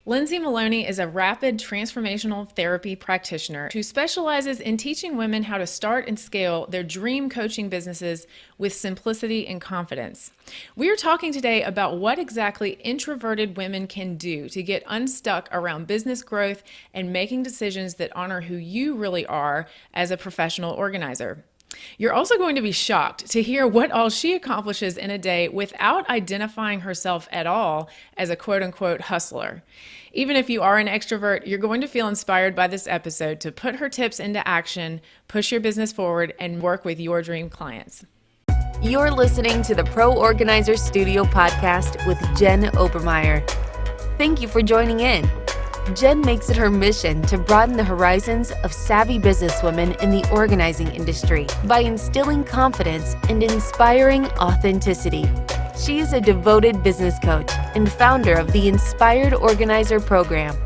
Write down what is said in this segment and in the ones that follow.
Lindsay Maloney is a rapid transformational therapy practitioner who specializes in teaching women how to start and scale their dream coaching businesses with simplicity and confidence. We are talking today about what exactly introverted women can do to get unstuck around business growth and making decisions that honor who you really are as a professional organizer. You're also going to be shocked to hear what all she accomplishes in a day without identifying herself at all as a quote unquote hustler. Even if you are an extrovert, you're going to feel inspired by this episode to put her tips into action, push your business forward, and work with your dream clients. You're listening to the Pro Organizer Studio podcast with Jen Obermeyer. Thank you for joining in. Jen makes it her mission to broaden the horizons of savvy businesswomen in the organizing industry by instilling confidence and inspiring authenticity. She is a devoted business coach and founder of the Inspired Organizer program.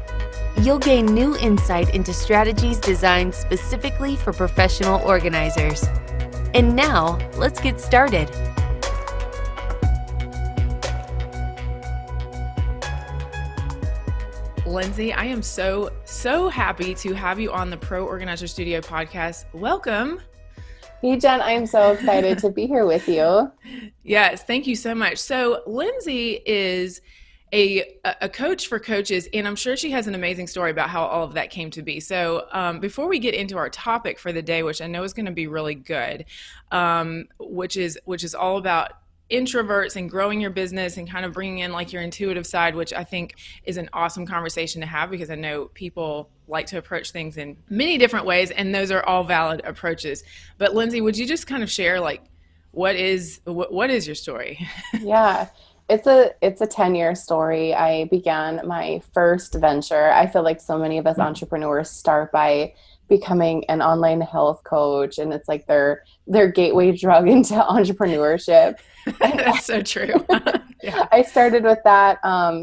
You'll gain new insight into strategies designed specifically for professional organizers. And now, let's get started. Lindsay, I am so happy to have you on the Pro Organizer Studio podcast. Welcome. Hey, Jen, I'm so excited to be here with you. Yes, thank you so much. So Lindsay is a coach for coaches, and I'm sure she has an amazing story about how all of that came to be. So before we get into our topic for the day, which I know is going to be really good, which is all about introverts and growing your business and kind of bringing in like your intuitive side, which I think is an awesome conversation to have because I know people like to approach things in many different ways, and those are all valid approaches. But Lindsay, would you just kind of share like what is your story? Yeah, it's a 10-year story. I began my first venture. I feel like so many of us entrepreneurs start by becoming an online health coach, and it's like their gateway drug into entrepreneurship. That's so true. Yeah. I started with that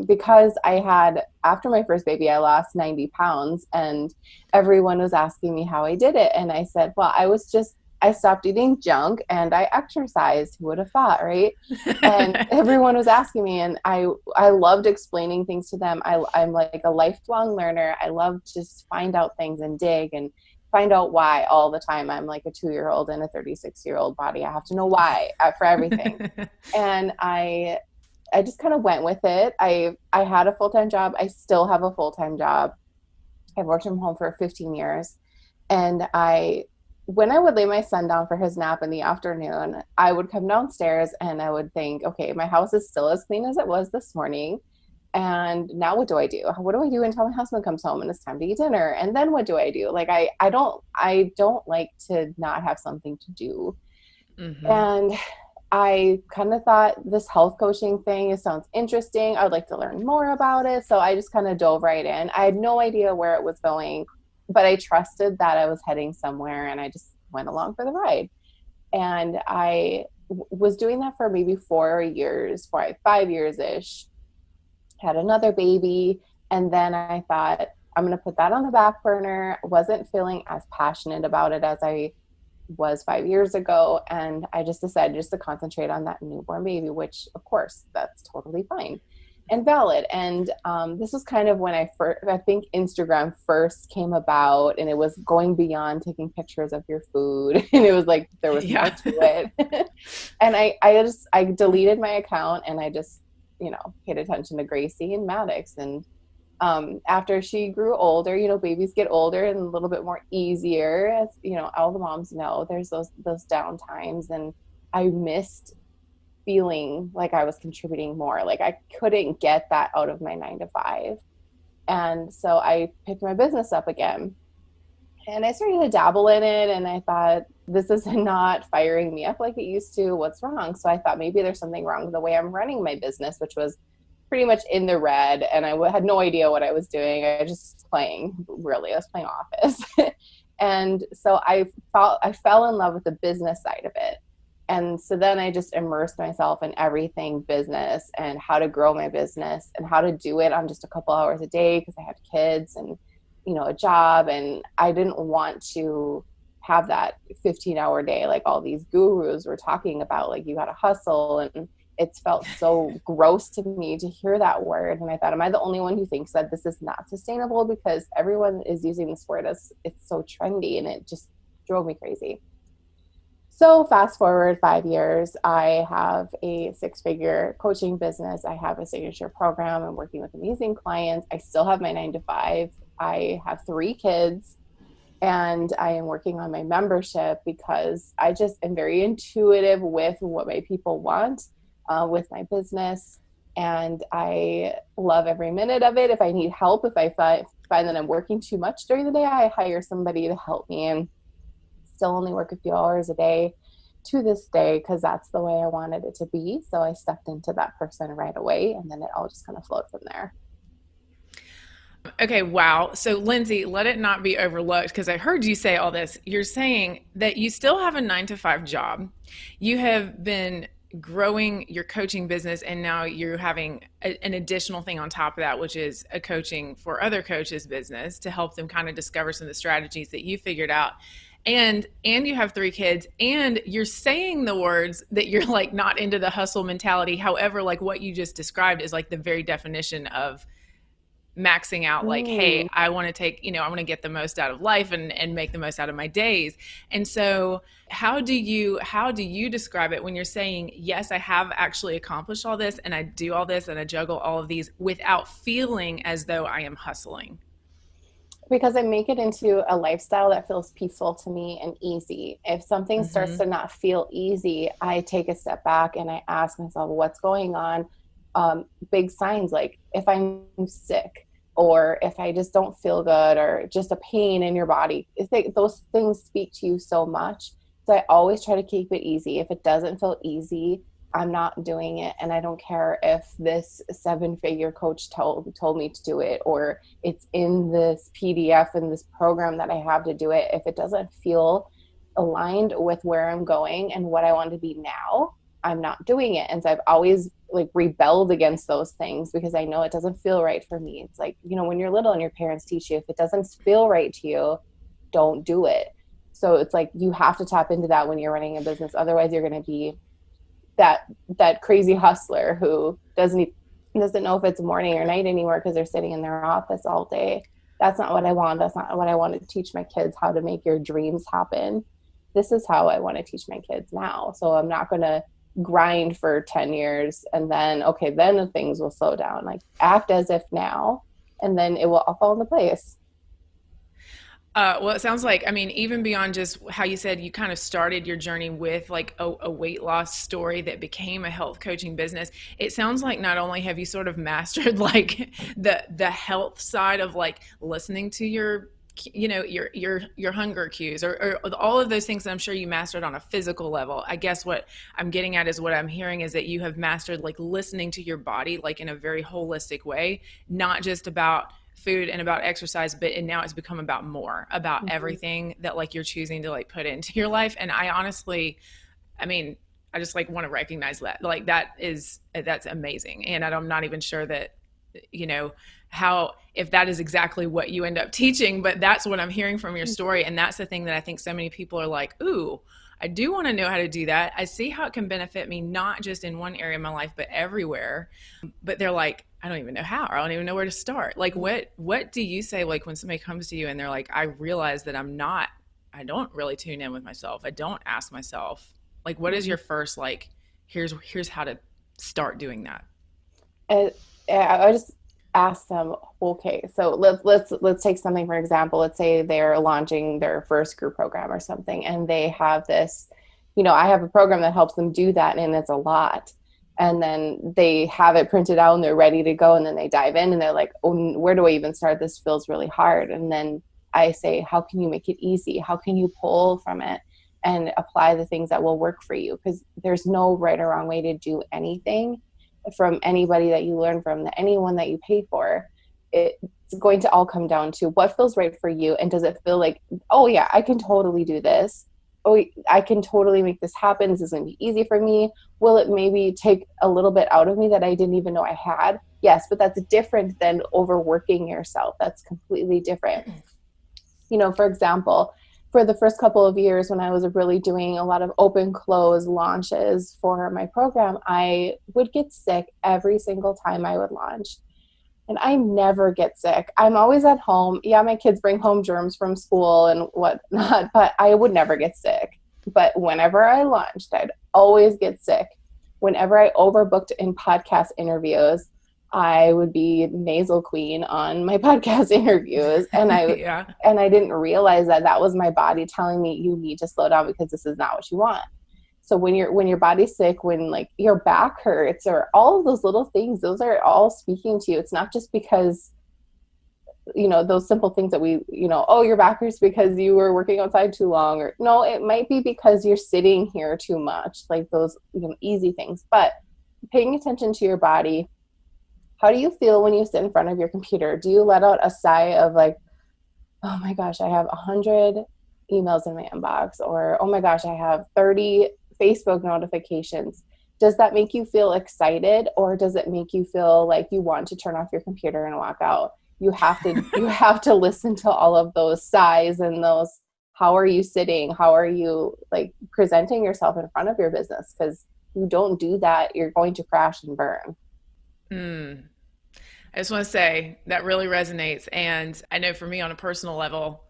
because after my first baby, I lost 90 pounds, and everyone was asking me how I did it. And I said, well, I stopped eating junk and I exercised. Who would have thought, right? And everyone was asking me, and I loved explaining things to them. I'm like a lifelong learner. I love to just find out things and dig and find out why all the time. I'm like a 2-year-old in a 36-year-old body. I have to know why for everything. And I just kind of went with it. I had a full-time job. I still have a full-time job. I've worked from home for 15 years. And when I would lay my son down for his nap in the afternoon, I would come downstairs and I would think, okay, my house is still as clean as it was this morning. And now what do I do? What do I do until my husband comes home and it's time to eat dinner? And then what do I do? Like, I don't like to not have something to do. Mm-hmm. And I kind of thought this health coaching thing, it sounds interesting. I would like to learn more about it. So I just kind of dove right in. I had no idea where it was going, but I trusted that I was heading somewhere, and I just went along for the ride. And I was doing that for maybe 5 years-ish. Had another baby, and then I thought, I'm going to put that on the back burner. Wasn't feeling as passionate about it as I was 5 years ago, and I just decided just to concentrate on that newborn baby, which of course that's totally fine and valid. And this was kind of when I think Instagram first came about, and it was going beyond taking pictures of your food, and it was like there was more to it. And I deleted my account, and I just paid attention to Gracie and Maddox. And after she grew older, babies get older and a little bit more easier, as all the moms know. There's those down times, and I missed feeling like I was contributing more. Like I couldn't get that out of my 9 to 5. And so I picked my business up again, and I started to dabble in it, and I thought, this is not firing me up like it used to. What's wrong? So I thought maybe there's something wrong with the way I'm running my business, which was pretty much in the red, and I had no idea what I was doing. I was just playing, really. I was playing Office. And so I fell in love with the business side of it. And so then I just immersed myself in everything business and how to grow my business and how to do it on just a couple hours a day, because I had kids and, a job, and I didn't want to have that 15-hour day like all these gurus were talking about. Like, you got to hustle and it's felt so gross to me to hear that word. And I thought, am I the only one who thinks that this is not sustainable? Because everyone is using this word as it's so trendy, and it just drove me crazy. So fast forward 5 years, I have a six-figure coaching business. I have a signature program. I'm working with amazing clients. I still have my 9 to 5. I have 3 kids, and I am working on my membership because I just am very intuitive with what my people want with my business. And I love every minute of it. If I need help, if I find that I'm working too much during the day, I hire somebody to help me, and still only work a few hours a day to this day because that's the way I wanted it to be. So I stepped into that person right away, and then it all just kind of flowed from there. Okay, wow. So, Lindsay, let it not be overlooked because I heard you say all this. You're saying that you still have a 9 to 5 job. You have been growing your coaching business, and now you're having an additional thing on top of that, which is a coaching for other coaches business to help them kind of discover some of the strategies that you figured out. And you have 3 kids, and you're saying the words that you're like not into the hustle mentality. However, like what you just described is like the very definition of maxing out, like, hey, Mm. I want to take, I want to get the most out of life and make the most out of my days. And so how do you describe it when you're saying, yes, I have actually accomplished all this, and I do all this, and I juggle all of these without feeling as though I am hustling? Because I make it into a lifestyle that feels peaceful to me and easy. If something starts Mm-hmm. to not feel easy, I take a step back and I ask myself, what's going on? Big signs like if I'm sick, or if I just don't feel good, or just a pain in your body. Those things speak to you so much. So I always try to keep it easy. If it doesn't feel easy, I'm not doing it. And I don't care if this 7-figure coach told me to do it, or it's in this PDF in this program that I have to do it. If it doesn't feel aligned with where I'm going and what I want to be now, I'm not doing it. And so I've always like rebelled against those things because I know it doesn't feel right for me. It's like, when you're little and your parents teach you, if it doesn't feel right to you, don't do it. So it's like you have to tap into that when you're running a business. Otherwise, you're going to be that crazy hustler who doesn't know if it's morning or night anymore because they're sitting in their office all day. That's not what I want. That's not what I want to teach my kids, how to make your dreams happen. This is how I want to teach my kids now. So I'm not going to grind for 10 years and then, okay, then things will slow down. Like act as if now, and then it will all fall into place. Well, it sounds like, I mean, even beyond just how you said you kind of started your journey with like a weight loss story that became a health coaching business. It sounds like not only have you sort of mastered like the health side of like listening to your hunger cues, or all of those things that I'm sure you mastered on a physical level. I guess what I'm getting at is what I'm hearing is that you have mastered like listening to your body like in a very holistic way, not just about food and about exercise, but and now it's become about more about Mm-hmm. everything that like you're choosing to like put into your life. And I honestly, I mean, I just like want to recognize that like that's amazing. And I'm not even sure that you know how if that is exactly what you end up teaching, but that's what I'm hearing from your story. And that's the thing that I think so many people are like, ooh, I do want to know how to do that. I see how it can benefit me not just in one area of my life but everywhere. But they're like, I don't even know how, or I don't even know where to start. Like what do you say like when somebody comes to you and they're like, I realize that I don't really tune in with myself, I don't ask myself, like what is Mm-hmm. your first like here's how to start doing that? I just ask them, okay, so let's take something for example. Let's say they're launching their first group program or something, and they have this, I have a program that helps them do that, and it's a lot. And then they have it printed out and they're ready to go, and then they dive in and they're like, oh, where do I even start? This feels really hard. And then I say, how can you make it easy? How can you pull from it and apply the things that will work for you? Because there's no right or wrong way to do anything from anybody that you learn from, anyone that you pay for. It's going to all come down to what feels right for you. And does it feel like, oh yeah, I can totally do this. Oh, I can totally make this happen. This is going to be easy for me. Will it maybe take a little bit out of me that I didn't even know I had? Yes, but that's different than overworking yourself. That's completely different. For example, for the first couple of years when I was really doing a lot of open close launches for my program, I would get sick every single time I would launch. And I never get sick. I'm always at home. Yeah, my kids bring home germs from school and whatnot, but I would never get sick. But whenever I launched, I'd always get sick. Whenever I overbooked in podcast interviews, I would be nasal queen on my podcast interviews. Yeah. And I didn't realize that that was my body telling me, you need to slow down because this is not what you want. So when your body's sick, when like your back hurts, or all of those little things, those are all speaking to you. It's not just because, those simple things that we, oh, your back hurts because you were working outside too long, or no, it might be because you're sitting here too much, like those easy things. But paying attention to your body, how do you feel when you sit in front of your computer? Do you let out a sigh of like, oh my gosh, I have 100 emails in my inbox, or oh my gosh, I have 30 Facebook notifications? Does that make you feel excited, or does it make you feel like you want to turn off your computer and walk out? You have to listen to all of those sighs and those, how are you sitting? How are you like presenting yourself in front of your business? Because you don't do that, you're going to crash and burn. I just want to say that really resonates. And I know for me on a personal level,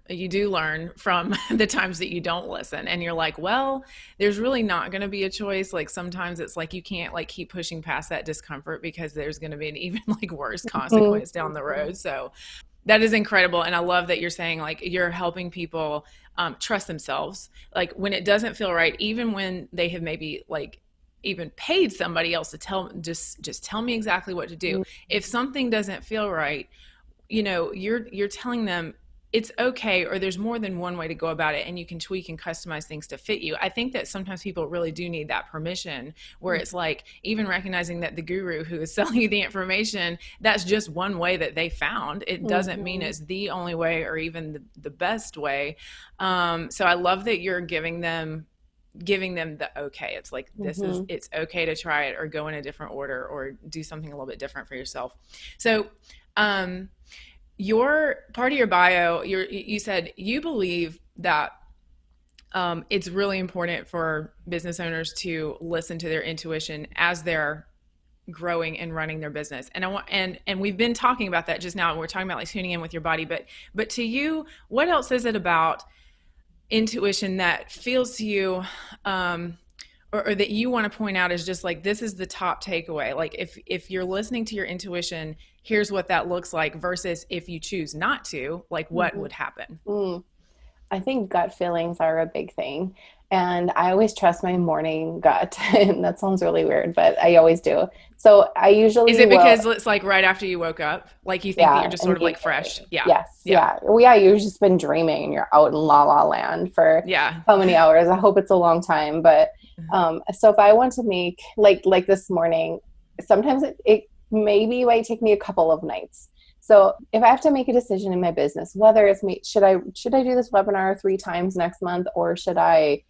you do learn from the times that you don't listen, and you're like, well, there's really not going to be a choice. Like sometimes it's like you can't like keep pushing past that discomfort because there's going to be an even like worse consequence down the road. So that is incredible. And I love that you're saying like you're helping people trust themselves, like when it doesn't feel right, even when they have maybe like even paid somebody else to just tell me exactly what to do. If something doesn't feel right, you're telling them it's okay, or there's more than one way to go about it, and you can tweak and customize things to fit you. I think that sometimes people really do need that permission, where it's like even recognizing that the guru who is selling you the information, that's just one way that they found. It doesn't mean it's the only way or even the best way. So I love that you're giving them the okay. It's like it's okay to try it, or go in a different order, or do something a little bit different for yourself. So your part of your bio, you said you believe that it's really important for business owners to listen to their intuition as they're growing and running their business. And and we've been talking about that just now, and we're talking about like tuning in with your body, but to you, what else is it about intuition that feels to you or that you want to point out as just like, this is the top takeaway? Like if you're listening to your intuition, here's what that looks like, versus if you choose not to, like what would happen? I think gut feelings are a big thing. And I always trust my morning gut. And that sounds really weird, but I always do. So I usually Is it because it's like right after you woke up? Like you think that you're just sort of like fresh? Yeah. Yes. Yeah. Well, yeah, you've just been dreaming and you're out in la la land for how many hours? I hope it's a long time. But so if I want to make like this morning, sometimes it maybe might take me a couple of nights. So if I have to make a decision in my business, whether it's should I do this webinar 3 times next month, or should I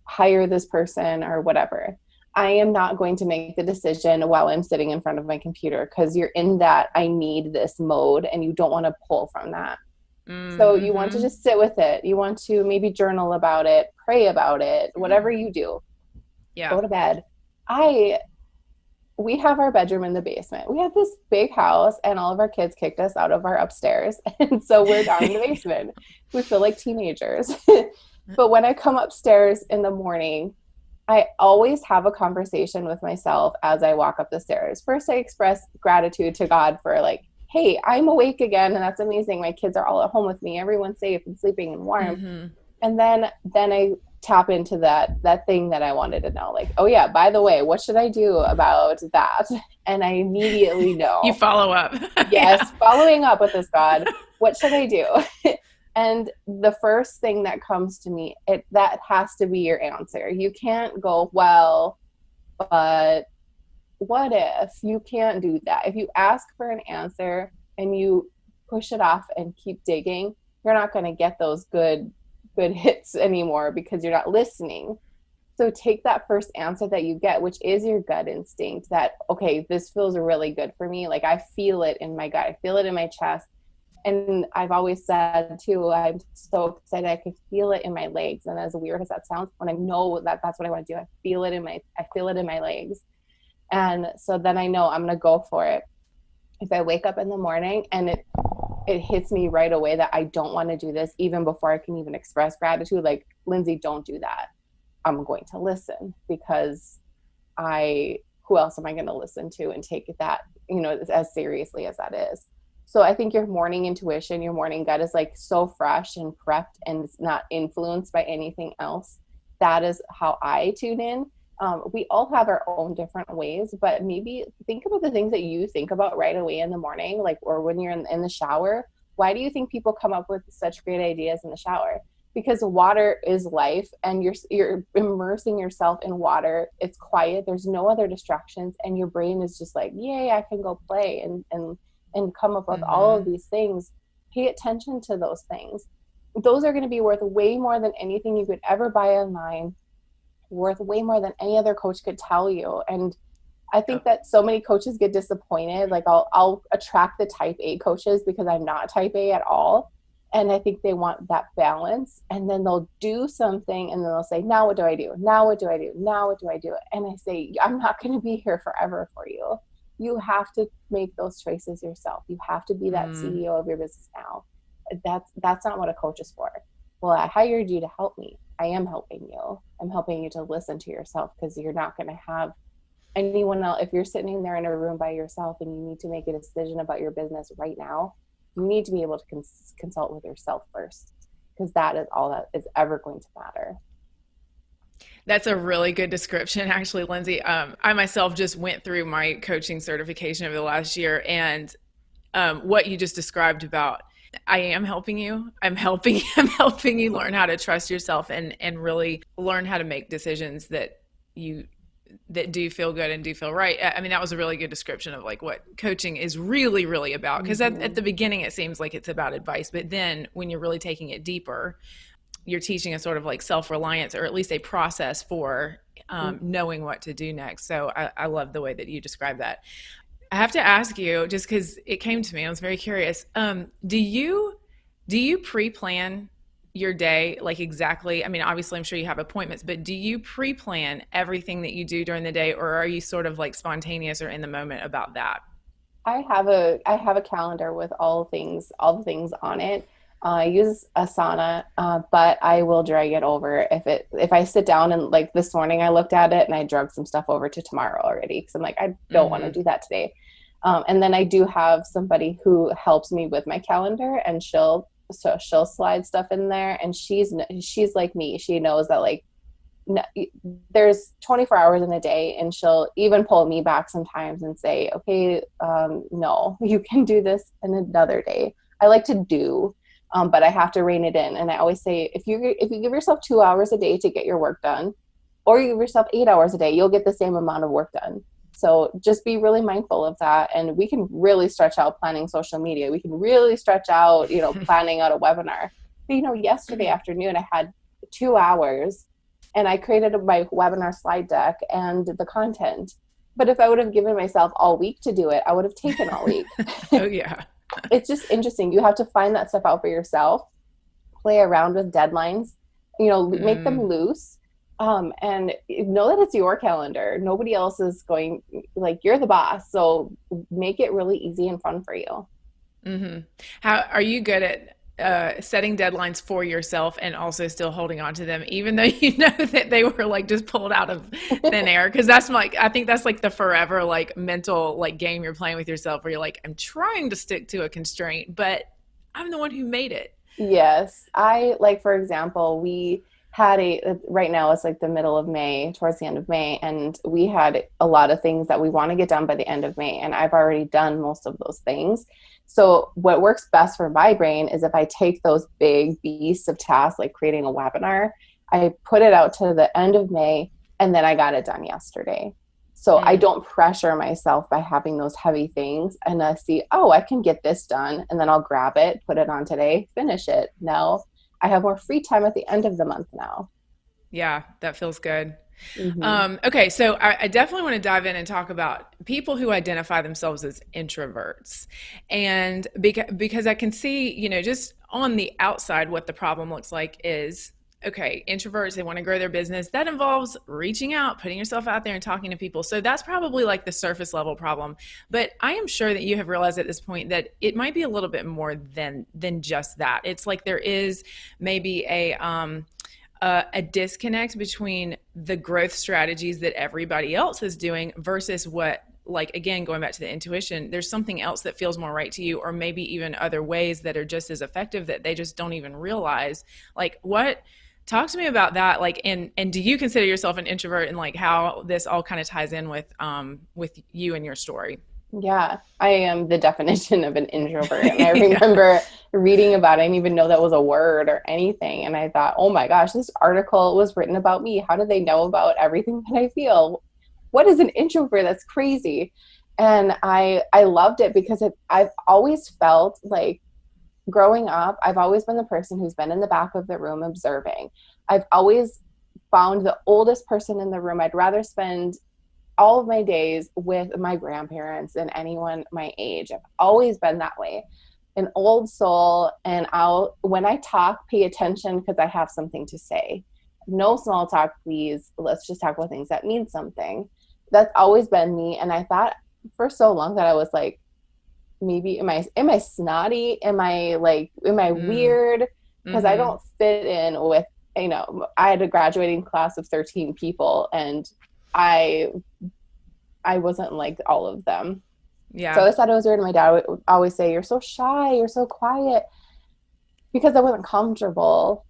hire this person or whatever, I am not going to make the decision while I'm sitting in front of my computer, because you're in that I need this mode and you don't want to pull from that. So you want to just sit with it. You want to maybe journal about it, pray about it, whatever you do. Go to bed. We have our bedroom in the basement. We have this big house, and all of our kids kicked us out of our upstairs. And so we're down in the basement. We feel like teenagers. But when I come upstairs in the morning, I always have a conversation with myself as I walk up the stairs. First, I express gratitude to God for like, hey, I'm awake again, and that's amazing. My kids are all at home with me. Everyone's safe and sleeping and warm. And then I tap into that thing that I wanted to know. Like, oh yeah, by the way, what should I do about that? And I immediately know. You follow up. Yes, following up with this, God, what should I do? And the first thing that comes to me, that has to be your answer. You can't go, well, but what if? You can't do that. If you ask for an answer and you push it off and keep digging, you're not going to get those good hits anymore, because you're not listening. So take that first answer that you get, which is your gut instinct, that, okay, this feels really good for me. Like I feel it in my gut. I feel it in my chest. And I've always said too, I'm so excited. I can feel it in my legs. And as weird as that sounds, when I know that that's what I want to do, I feel it in my legs. And so then I know I'm going to go for it. If I wake up in the morning and it hits me right away that I don't want to do this, even before I can even express gratitude, like, Lindsay, don't do that. I'm going to listen, because who else am I going to listen to and take that, as seriously as that is. So I think your morning intuition, your morning gut is like so fresh and prepped, and it's not influenced by anything else. That is how I tune in. We all have our own different ways, but maybe think about the things that you think about right away in the morning, like, or when you're in the shower. Why do you think people come up with such great ideas in the shower? Because water is life, and you're immersing yourself in water. It's quiet. There's no other distractions, and your brain is just like, yay, I can go play and come up with all of these things. Pay attention to those things. Those are going to be worth way more than anything you could ever buy online, worth way more than any other coach could tell you. And I think that so many coaches get disappointed. Like, I'll attract the type A coaches because I'm not type A at all. And I think they want that balance, and then they'll do something and then they'll say, now what do I do? Now what do I do? Now what do I do? And I say, I'm not going to be here forever for you. You have to make those choices yourself. You have to be that CEO of your business now. That's not what a coach is for. Well, I hired you to help me. I am helping you. I'm helping you to listen to yourself, because you're not going to have anyone else. If you're sitting there in a room by yourself and you need to make a decision about your business right now, you need to be able to consult with yourself first, because that is all that is ever going to matter. That's a really good description, actually, Lindsay. I myself just went through my coaching certification over the last year, and what you just described about, I am helping you. I'm helping you learn how to trust yourself and really learn how to make decisions that do feel good and do feel right. I mean, that was a really good description of like what coaching is really, really about. Because at the beginning, it seems like it's about advice, but then when you're really taking it deeper, you're teaching a sort of like self-reliance, or at least a process for knowing what to do next. So I love the way that you describe that. I have to ask you, just because it came to me, I was very curious. Do you pre-plan your day, like exactly? I mean, obviously, I'm sure you have appointments, but do you pre-plan everything that you do during the day, or are you sort of like spontaneous or in the moment about that? I have a calendar with all the things on it. I use Asana, but I will drag it over if I sit down, and like this morning I looked at it and I drug some stuff over to tomorrow already, because I'm like, I don't want to do that today. And then I do have somebody who helps me with my calendar, and she'll slide stuff in there, and she's like me. She knows that, like, there's 24 hours in a day, and she'll even pull me back sometimes and say, okay, no, you can do this in another day. I like to do, but I have to rein it in. And I always say, if you give yourself 2 hours a day to get your work done, or you give yourself 8 hours a day, you'll get the same amount of work done. So just be really mindful of that. And we can really stretch out planning social media. We can really stretch out, planning out a webinar. But, yesterday afternoon, I had 2 hours, and I created my webinar slide deck and the content. But if I would have given myself all week to do it, I would have taken all week. Oh, yeah. It's just interesting. You have to find that stuff out for yourself, play around with deadlines, make them loose, and know that it's your calendar. Nobody else is going, like, you're the boss. So make it really easy and fun for you. How are you good at setting deadlines for yourself and also still holding on to them, even though you know that they were like just pulled out of thin air? Because I think that's like the forever like mental like game you're playing with yourself, where you're like, I'm trying to stick to a constraint, but I'm the one who made it. Yes. For example, we had right now it's like the middle of May, towards the end of May, and we had a lot of things that we want to get done by the end of May, and I've already done most of those things. So what works best for my brain is if I take those big beasts of tasks, like creating a webinar, I put it out to the end of May, and then I got it done yesterday. So I don't pressure myself by having those heavy things, and I see, I can get this done, and then I'll grab it, put it on today, finish it. No, I have more free time at the end of the month now. Yeah, that feels good. Mm-hmm. Okay, so I definitely want to dive in and talk about people who identify themselves as introverts. And because I can see, just on the outside, what the problem looks like is okay, introverts, they want to grow their business. That involves reaching out, putting yourself out there and talking to people. So that's probably like the surface level problem. But I am sure that you have realized at this point that it might be a little bit more than just that. It's like there is maybe a disconnect between the growth strategies that everybody else is doing versus what, like, again, going back to the intuition, there's something else that feels more right to you, or maybe even other ways that are just as effective that they just don't even realize. Like, what, talk to me about that. Like, and do you consider yourself an introvert, and like how this all kind of ties in with you and your story? Yeah, I am the definition of an introvert. And I Yeah. remember reading about it. I didn't even know that was a word or anything. And I thought, oh my gosh, this article was written about me. How do they know about everything that I feel? What is an introvert? That's crazy. And I loved it because I've always felt like growing up, I've always been the person who's been in the back of the room observing. I've always found the oldest person in the room. I'd rather spend all of my days with my grandparents and anyone my age. I've always been that way. An old soul, and when I talk, pay attention because I have something to say. No small talk, please. Let's just talk about things that mean something. That's always been me. And I thought for so long that I was like, maybe am I snotty? Am I Mm, weird? Because I mm-hmm. don't fit in with, I had a graduating class of 13 people, and I I wasn't like all of them. So I Yeah. always thought it was weird. My dad would always say, "You're so shy, you're so quiet," because I wasn't comfortable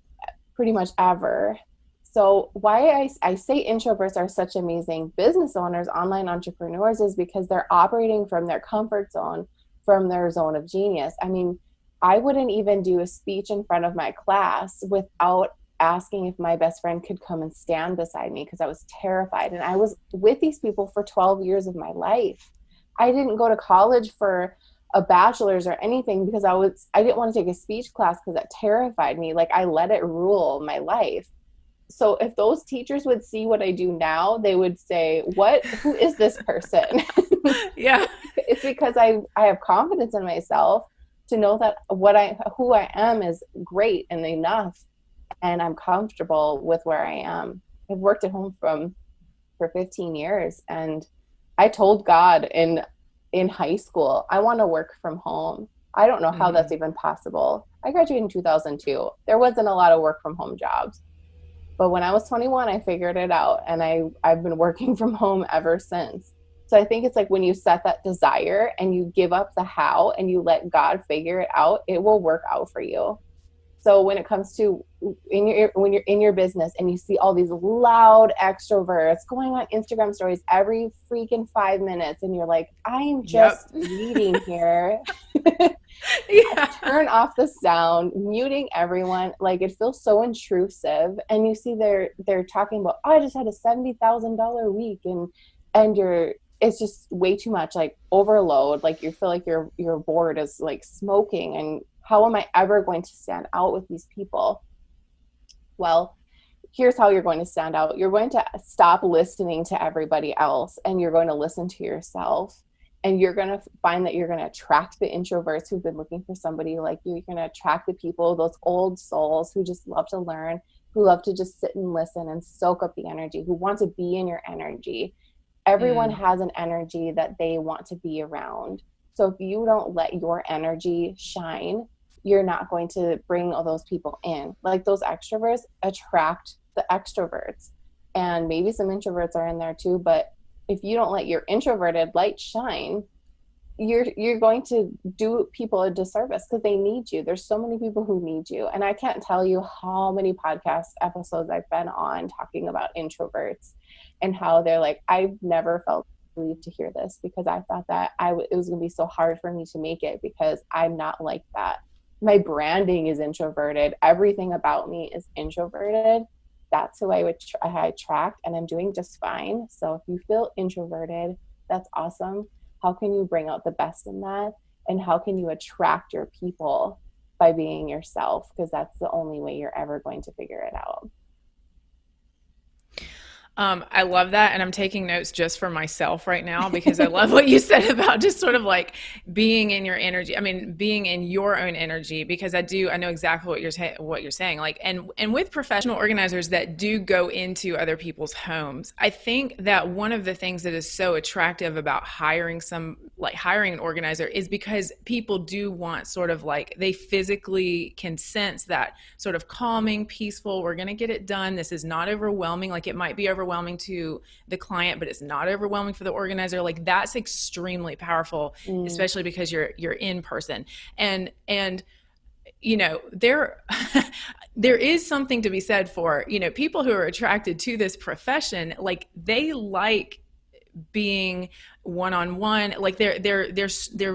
pretty much ever. So why I say introverts are such amazing business owners, online entrepreneurs, is because they're operating from their comfort zone, from their zone of genius. I mean, I wouldn't even do a speech in front of my class without asking if my best friend could come and stand beside me because I was terrified. And I was with these people for 12 years of my life. I didn't go to college for a bachelor's or anything because I didn't want to take a speech class because that terrified me. Like I let it rule my life. So if those teachers would see what I do now, they would say, who is this person? Yeah. It's because I have confidence in myself to know that who I am is great and enough, and I'm comfortable with where I am. I've worked at home for 15 years, and I told God in high school, I want to work from home. I don't know how Mm-hmm. that's even possible. I graduated in 2002. There wasn't a lot of work from home jobs. But when I was 21, I figured it out, and I've been working from home ever since. So I think it's like when you set that desire and you give up the how and you let God figure it out, it will work out for you. So when it comes to when you're in your business and you see all these loud extroverts going on Instagram stories every freaking 5 minutes, and you're like, I'm Yep. just reading here. Yeah. Turn off the sound, muting everyone. Like it feels so intrusive. And you see they're talking about, oh, I just had a $70,000 week, and it's just way too much, like overload. Like you feel like your board is like smoking, and how am I ever going to stand out with these people? Well, here's how you're going to stand out. You're going to stop listening to everybody else, and you're going to listen to yourself. And you're going to find that you're going to attract the introverts who've been looking for somebody like you. You're going to attract the people, those old souls who just love to learn, who love to just sit and listen and soak up the energy, who want to be in your energy. Everyone Mm. has an energy that they want to be around. So if you don't let your energy shine, you're not going to bring all those people in. Like those extroverts attract the extroverts. And maybe some introverts are in there too, but if you don't let your introverted light shine, you're going to do people a disservice because they need you. There's so many people who need you. And I can't tell you how many podcast episodes I've been on talking about introverts and how they're like, I've never felt relieved to hear this because I thought that it was going to be so hard for me to make it because I'm not like that. My branding is introverted. Everything about me is introverted. That's who I attract, and I'm doing just fine. So if you feel introverted, that's awesome. How can you bring out the best in that? And how can you attract your people by being yourself? Because that's the only way you're ever going to figure it out. I love that. And I'm taking notes just for myself right now because I love what you said about just sort of like being in your energy. I mean, being in your own energy, because I know exactly what you're saying. Like, and with professional organizers that do go into other people's homes, I think that one of the things that is so attractive about hiring an organizer is because people do want sort of like, they physically can sense that sort of calming, peaceful, we're going to get it done. This is not overwhelming. Like, it might be overwhelming to the client, but it's not overwhelming for the organizer. Like, that's extremely powerful, especially because you're in person. And there there is something to be said for, people who are attracted to this profession. Like, they like being one-on-one, like they're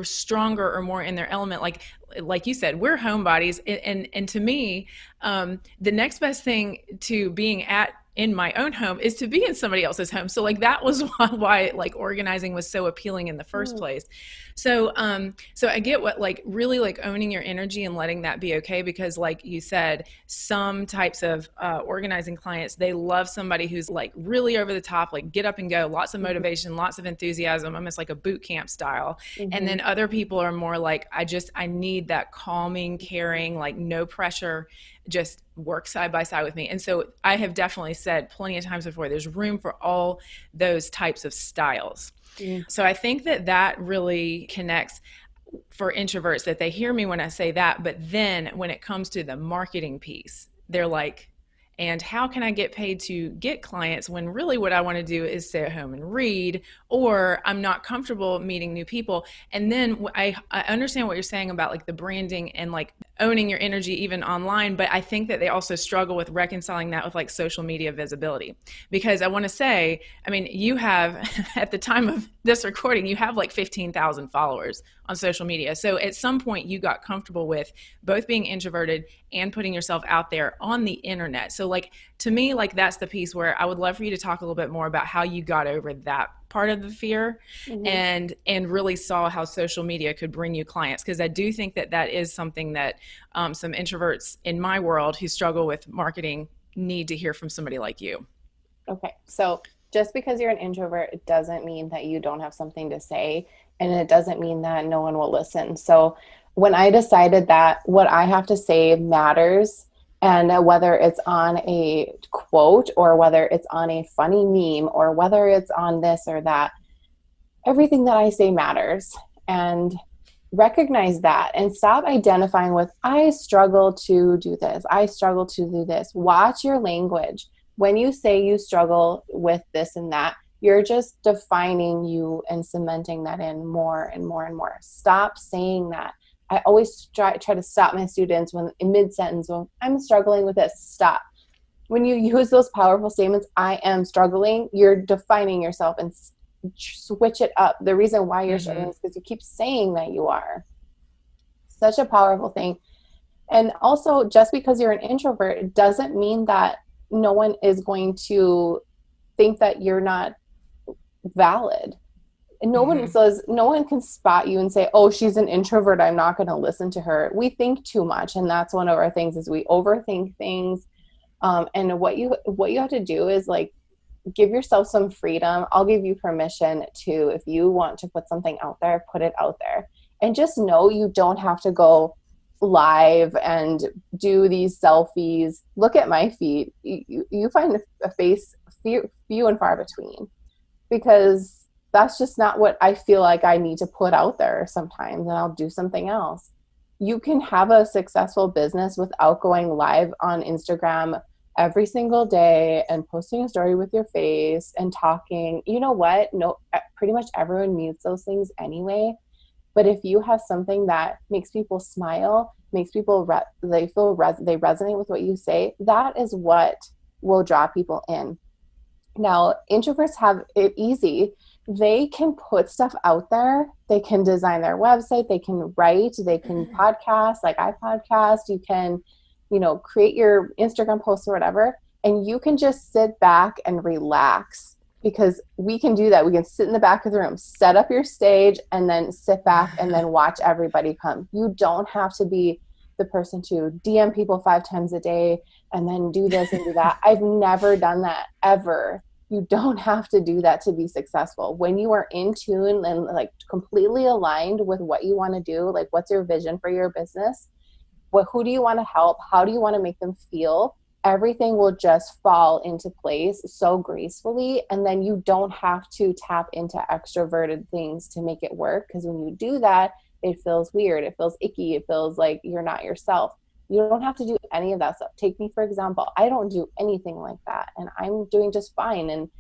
stronger or more in their element. Like you said, we're homebodies, and to me, the next best thing to being in my own home is to be in somebody else's home. So like, that was why like organizing was so appealing in the first place. So so I get what, like, really like owning your energy and letting that be okay, because like you said, some types of organizing clients, they love somebody who's like really over the top, like get up and go, lots of motivation, lots of enthusiasm, almost like a boot camp style. And then other people are more like, I need that calming, caring, like no pressure, just work side by side with me. And so I have definitely said plenty of times before, there's room for all those types of styles. So I think that really connects for introverts, that they hear me when I say that, but then when it comes to the marketing piece, they're like, and how can I get paid to get clients when really what I want to do is stay at home and read, or I'm not comfortable meeting new people. And then I understand what you're saying about like the branding and like owning your energy even online, but I think that they also struggle with reconciling that with like social media visibility. Because I want to say, I mean, you have, at the time of this recording, you have like 15,000 followers on social media. So at some point you got comfortable with both being introverted and putting yourself out there on the internet. So like, to me, like, that's the piece where I would love for you to talk a little bit more about how you got over that part of the fear, and really saw how social media could bring you clients. Because I do think that is something that some introverts in my world who struggle with marketing need to hear from somebody like you. Okay. So just because you're an introvert, it doesn't mean that you don't have something to say, and it doesn't mean that no one will listen. So when I decided that what I have to say matters, and whether it's on a quote or whether it's on a funny meme or whether it's on this or that, everything that I say matters. And recognize that and stop identifying with, I struggle to do this, I struggle to do this. Watch your language. When you say you struggle with this and that, you're just defining you and cementing that in more and more and more. Stop saying that. I always try to stop my students when in mid-sentence, when I'm struggling with this, stop. When you use those powerful statements, I am struggling, you're defining yourself, and switch it up. The reason why you're struggling is because you keep saying that you are. Such a powerful thing. And also, just because you're an introvert, it doesn't mean that no one is going to think that you're not valid. And no one can spot you and say, oh, she's an introvert, I'm not going to listen to her. We think too much. And that's one of our things, is we overthink things. And what you have to do is like, give yourself some freedom. I'll give you permission to, if you want to put something out there, put it out there. And just know you don't have to go live and do these selfies. Look at my feet. You find a face few and far between, because that's just not what I feel like I need to put out there sometimes, and I'll do something else. You can have a successful business without going live on Instagram every single day and posting a story with your face and talking. You know what? No, pretty much everyone mutes those things anyway. But if you have something that makes people smile, makes people they resonate with what you say, that is what will draw people in. Now, introverts have it easy. They can put stuff out there. They can design their website. They can write. They can podcast, like I podcast. You can, create your Instagram posts or whatever. And you can just sit back and relax, because we can do that. We can sit in the back of the room, set up your stage, and then sit back and then watch everybody come. You don't have to be the person to DM people 5 times a day and then do this and do that. I've never done that, ever. You don't have to do that to be successful. When you are in tune and like completely aligned with what you want to do, like what's your vision for your business, who do you want to help, how do you want to make them feel, everything will just fall into place so gracefully. And then you don't have to tap into extroverted things to make it work, because when you do that, it feels weird, it feels icky, it feels like you're not yourself. You don't have to do any of that stuff. Take me, for example. I don't do anything like that, and I'm doing just fine. And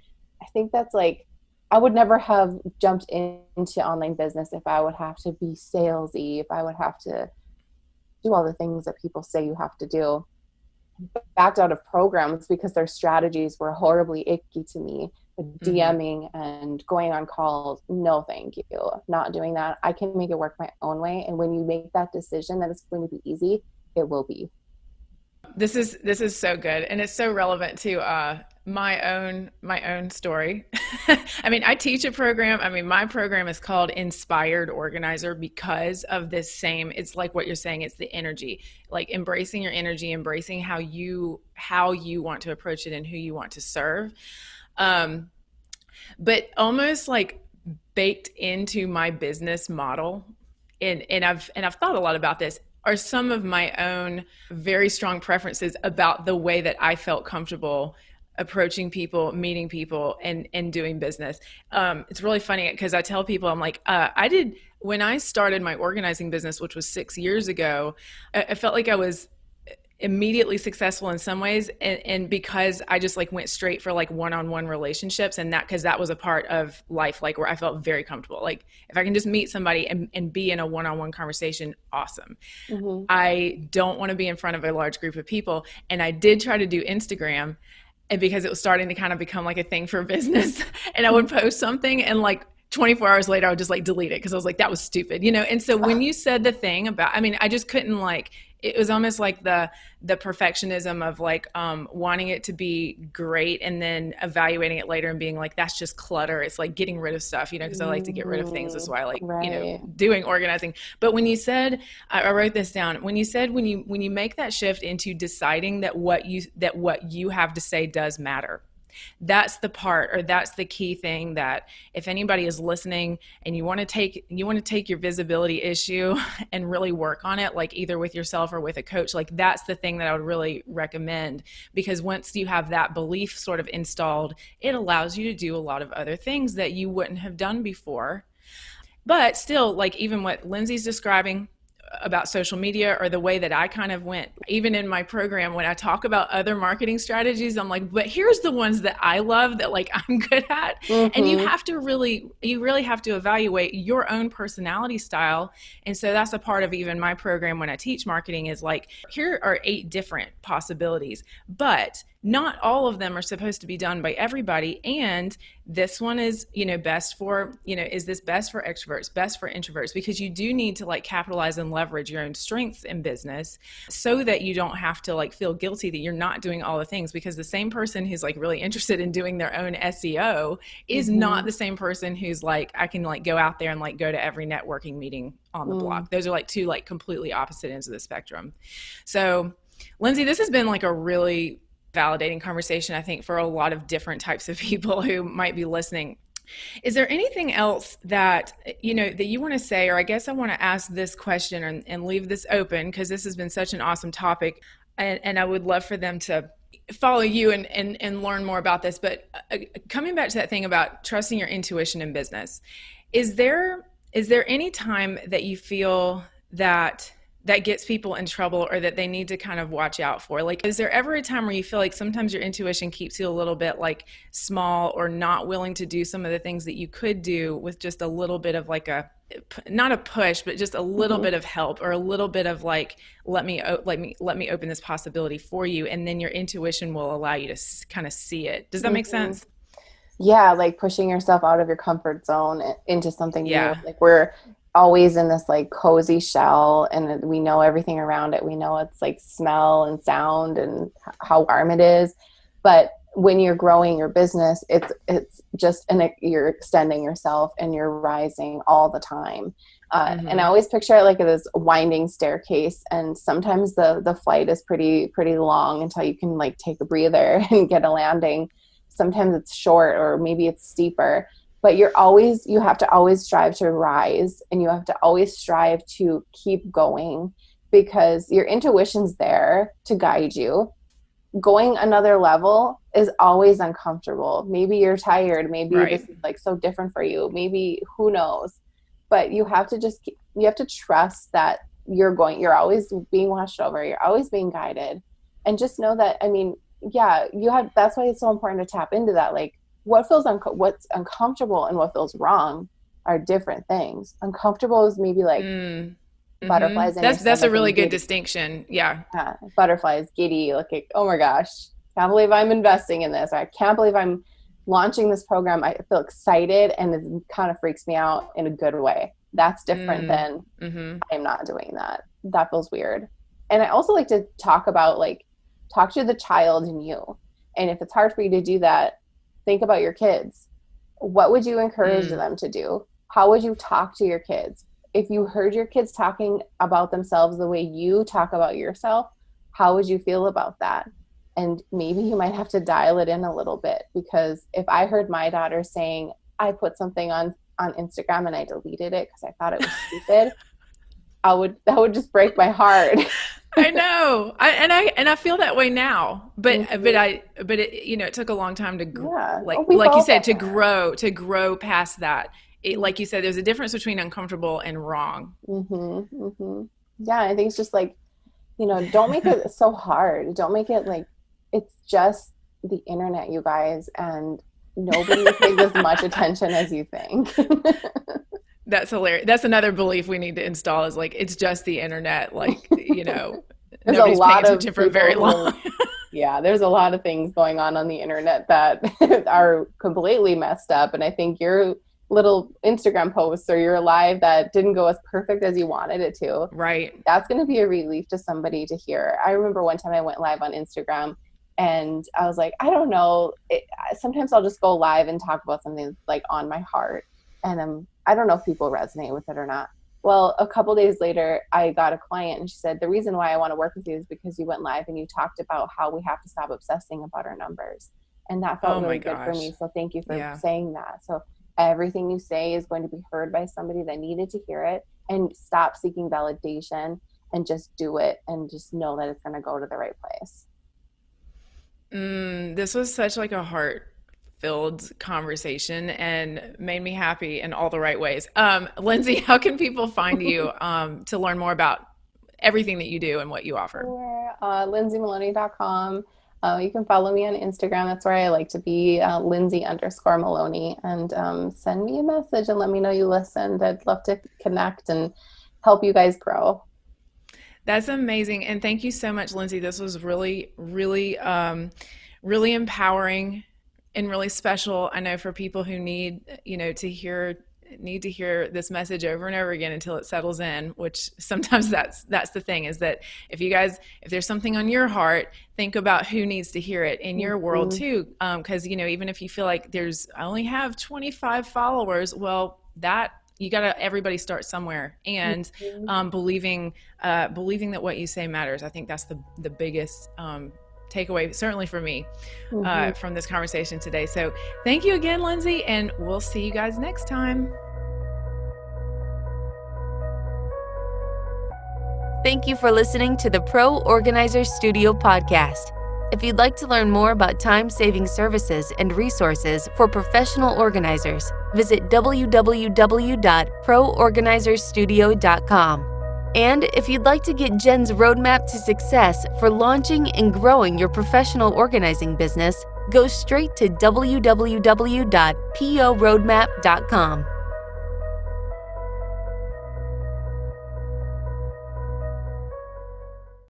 I think that's like, I would never have jumped into online business if I would have to be salesy, if I would have to do all the things that people say you have to do. Backed out of programs because their strategies were horribly icky to me. DMing and going on calls, no thank you, not doing that. I can make it work my own way. And when you make that decision that it's going to be easy, it will be. This is so good, and it's so relevant to my own story. I mean, I teach a program. I mean, my program is called Inspired Organizer because of this same. It's like what you're saying. It's the energy, like embracing your energy, embracing how you want to approach it and who you want to serve. But almost like baked into my business model, and I've thought a lot about this, are some of my own very strong preferences about the way that I felt comfortable approaching people, meeting people, and doing business. It's really funny because I tell people, I'm like, when I started my organizing business, which was 6 years ago, I felt like I was immediately successful in some ways, and because I just like went straight for like one-on-one relationships, and that because that was a part of life, like where I felt very comfortable. Like if I can just meet somebody and be in a one-on-one conversation, awesome. I don't want to be in front of a large group of people. And I did try to do Instagram, and because it was starting to kind of become like a thing for business, and I would post something and like 24 hours later, I would just like delete it because I was like, that was stupid, And so when you said the thing about, I mean, I just couldn't like, it was almost like the perfectionism of like wanting it to be great and then evaluating it later and being like, that's just clutter. It's like getting rid of stuff, because I like to get rid of things. That's why I like, doing organizing. But when you said, I wrote this down, when you said, when you make that shift into deciding that what you have to say does matter, that's the part, or that's the key thing that if anybody is listening and you want to take your visibility issue and really work on it, like either with yourself or with a coach, like that's the thing that I would really recommend, because once you have that belief sort of installed, it allows you to do a lot of other things that you wouldn't have done before. But still, like even what Lindsay's describing about social media, or the way that I kind of went, even in my program, when I talk about other marketing strategies, I'm like, but here's the ones that I love, that like I'm good at. And you really have to evaluate your own personality style. And so that's a part of even my program when I teach marketing, is like, here are 8 different possibilities, but not all of them are supposed to be done by everybody. And this one is, best for, is this best for extroverts, best for introverts? Because you do need to like capitalize and leverage your own strengths in business, so that you don't have to like feel guilty that you're not doing all the things, because the same person who's like really interested in doing their own SEO is not the same person who's like, I can like go out there and like go to every networking meeting on the block. Those are like 2 like completely opposite ends of the spectrum. So Lindsay, this has been like a really validating conversation, I think, for a lot of different types of people who might be listening. Is there anything else that, that you want to say, or I guess I want to ask this question and leave this open, because this has been such an awesome topic, and I would love for them to follow you and learn more about this. But coming back to that thing about trusting your intuition in business, is there any time that you feel that gets people in trouble, or that they need to kind of watch out for? Like, is there ever a time where you feel like sometimes your intuition keeps you a little bit like small, or not willing to do some of the things that you could do with just a little bit of like not a push, but just a little bit of help, or a little bit of like, let me open this possibility for you. And then your intuition will allow you to kind of see it. Does that make sense? Yeah. Like pushing yourself out of your comfort zone into something new. Like we're always in this like cozy shell, and we know everything around it. We know it's like smell and sound and how warm it is. But when you're growing your business, it's just, and you're extending yourself and you're rising all the time. And I always picture it like this winding staircase. And sometimes the flight is pretty long until you can like take a breather and get a landing. sometimes it's short or maybe it's steeper, but you have to always strive to rise, and you have to always strive to keep going, because your intuition's there to guide you. Going another level is always uncomfortable. Maybe you're tired. Maybe this is like so different for you. Maybe, who knows? But you have to trust that you're always being watched over. You're always being guided. And just know that, I mean, yeah, that's why it's so important to tap into that. Like, what's uncomfortable and what feels wrong are different things. Uncomfortable is maybe like butterflies. That's a really good distinction. Yeah. Butterflies, giddy, like, oh my gosh, can't believe I'm investing in this. I can't believe I'm launching this program. I feel excited, and it kind of freaks me out in a good way. That's different than I'm not doing that. That feels weird. And I also like to talk to the child in you. And if it's hard for you to do that, think about your kids. What would you encourage them to do? How would you talk to your kids? If you heard your kids talking about themselves the way you talk about yourself, how would you feel about that? And maybe you might have to dial it in a little bit, because if I heard my daughter saying, I put something on Instagram and I deleted it because I thought it was stupid, that would just break my heart. I know. I feel that way now, but it, you know, it took a long time to like you said, to grow past that. Like you said, there's a difference between uncomfortable and wrong. Yeah. I think it's just like, you know, don't make it so hard. Don't make it like, it's just the internet, you guys, and nobody pays as much attention as you think. That's hilarious. That's another belief we need to install, is like, it's just the internet. Like, you know, nobody's paying attention for very long. Yeah, there's a lot of things going on the internet that are completely messed up. And I think your little Instagram posts or your live that didn't go as perfect as you wanted it to, right, that's going to be a relief to somebody to hear. I remember one time I went live on Instagram, and I was like, I don't know, sometimes I'll just go live and talk about something like on my heart, and I don't know if people resonate with it or not. Well, a couple days later, I got a client, and she said, the reason why I want to work with you is because you went live and you talked about how we have to stop obsessing about our numbers. And that felt really good for me. So thank you for saying that. So everything you say is going to be heard by somebody that needed to hear it, and stop seeking validation and just do it, and just know that it's going to go to the right place. This was such like a heart-filled conversation and made me happy in all the right ways. Lindsay, how can people find you to learn more about everything that you do and what you offer? Sure. LindsayMaloney.com. You can follow me on Instagram. That's where I like to be, Lindsay_Maloney, and send me a message and let me know you listened. I'd love to connect and help you guys grow. That's amazing. And thank you so much, Lindsay. This was really, really, really empowering and really special. I know for people who need to hear this message over and over again until it settles in, which sometimes that's the thing, is that if there's something on your heart, think about who needs to hear it in your world too. Because, even if you feel like I only have 25 followers, well, you gotta, everybody start somewhere, and believing that what you say matters. I think that's the biggest takeaway, certainly for me, from this conversation today. So thank you again, Lindsay, and we'll see you guys next time. Thank you for listening to the Pro Organizer Studio podcast. If you'd like to learn more about time-saving services and resources for professional organizers, visit www.proorganizerstudio.com. And if you'd like to get Jen's roadmap to success for launching and growing your professional organizing business, go straight to www.poroadmap.com.